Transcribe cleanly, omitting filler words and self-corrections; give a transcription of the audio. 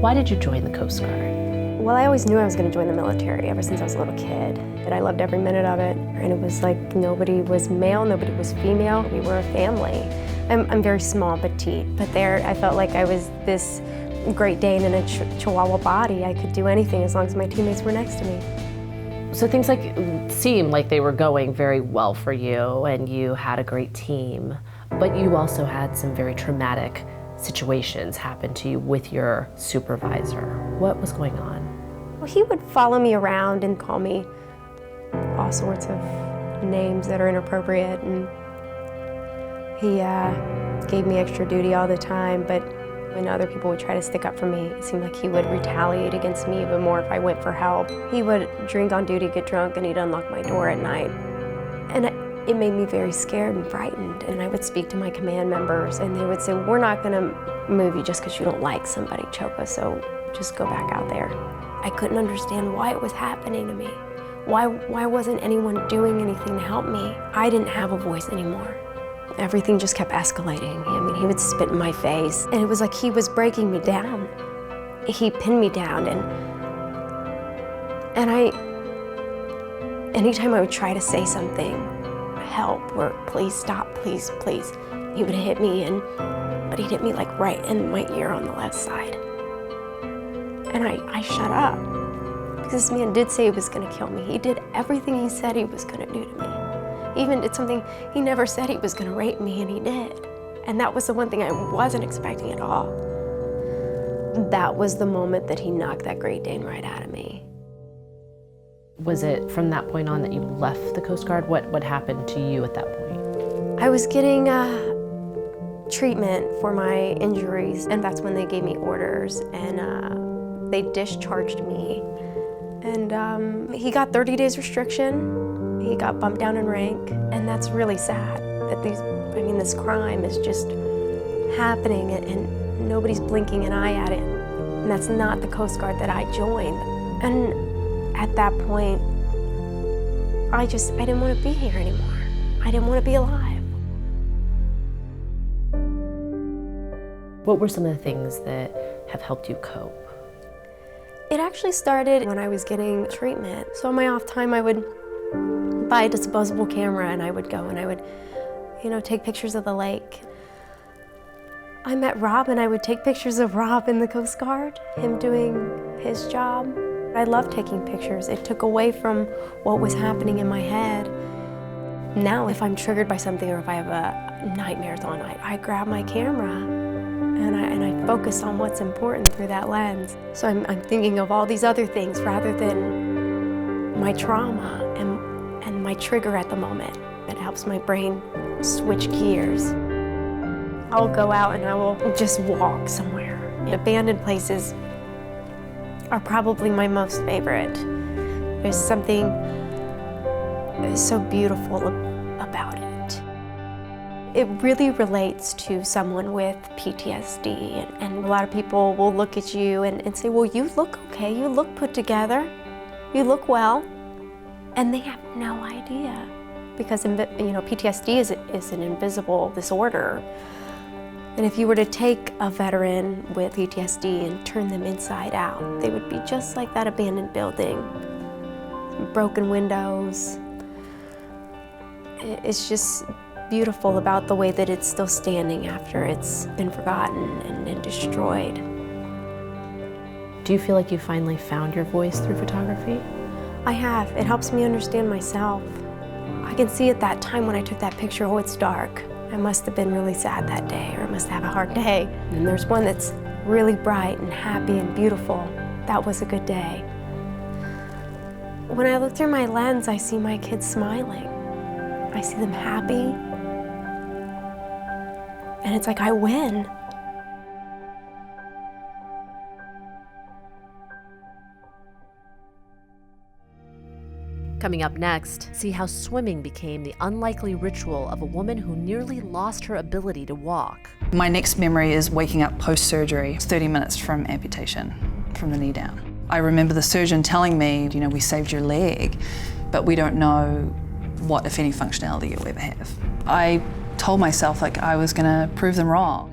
Why did you join the Coast Guard? Well, I always knew I was going to join the military ever since I was a little kid. And I loved every minute of it. And it was like nobody was male, nobody was female. We were a family. I'm very small, petite, but there I felt like I was this Great Dane in a Chihuahua body. I could do anything as long as my teammates were next to me. So things seemed like they were going very well for you and you had a great team, but you also had some very traumatic situations happen to you with your supervisor. What was going on? Well, he would follow me around and call me all sorts of names that are inappropriate, and he gave me extra duty all the time, but when other people would try to stick up for me, it seemed like he would retaliate against me even more if I went for help. He would drink on duty, get drunk, and he'd unlock my door at night. And it made me very scared and frightened. And I would speak to my command members, and they would say, we're not gonna move you just because you don't like somebody, Cioca, so just go back out there. I couldn't understand why it was happening to me. Why wasn't anyone doing anything to help me? I didn't have a voice anymore. Everything just kept escalating. I mean, he would spit in my face, and it was like he was breaking me down. He pinned me down, and anytime I would try to say something, help, or please stop, please, please, he would hit me, but he'd hit me like right in my ear on the left side. And I shut up, because this man did say he was gonna kill me. He did everything he said he was gonna do to me. He even did something he never said he was gonna rape me, and he did. And that was the one thing I wasn't expecting at all. That was the moment that he knocked that Great Dane right out of me. Was it from that point on that you left the Coast Guard? What happened to you at that point? I was getting treatment for my injuries, and that's when they gave me orders, and they discharged me. And he got 30 days restriction. He got bumped down in rank, and that's really sad that this crime is just happening and nobody's blinking an eye at it. And that's not the Coast Guard that I joined. And at that point, I didn't want to be here anymore. I didn't want to be alive. What were some of the things that have helped you cope? It actually started when I was getting treatment. So on my off time, I would buy a disposable camera, and I would go and I would, take pictures of the lake. I met Rob, and I would take pictures of Rob in the Coast Guard, him doing his job. I loved taking pictures. It took away from what was happening in my head. Now, if I'm triggered by something or if I have nightmares all night, I grab my camera and I focus on what's important through that lens. So I'm thinking of all these other things rather than my trauma and my trigger at the moment. It helps my brain switch gears. I'll go out and I will just walk somewhere. Abandoned places are probably my most favorite. There's something so beautiful about it. It really relates to someone with PTSD, and a lot of people will look at you and say, well, you look okay, you look put together, you look well, and they have no idea. Because PTSD is an invisible disorder. And if you were to take a veteran with PTSD and turn them inside out, they would be just like that abandoned building. Broken windows. It's just beautiful about the way that it's still standing after it's been forgotten and destroyed. Do you feel like you finally found your voice through photography? I have. It helps me understand myself. I can see at that time when I took that picture, oh, it's dark. I must have been really sad that day, or I must have a hard day. And there's one that's really bright and happy and beautiful. That was a good day. When I look through my lens, I see my kids smiling. I see them happy. And it's like I win. Coming up next, see how swimming became the unlikely ritual of a woman who nearly lost her ability to walk. My next memory is waking up post-surgery, 30 minutes from amputation, from the knee down. I remember the surgeon telling me, we saved your leg, but we don't know what, if any, functionality you'll ever have. I told myself I was gonna prove them wrong.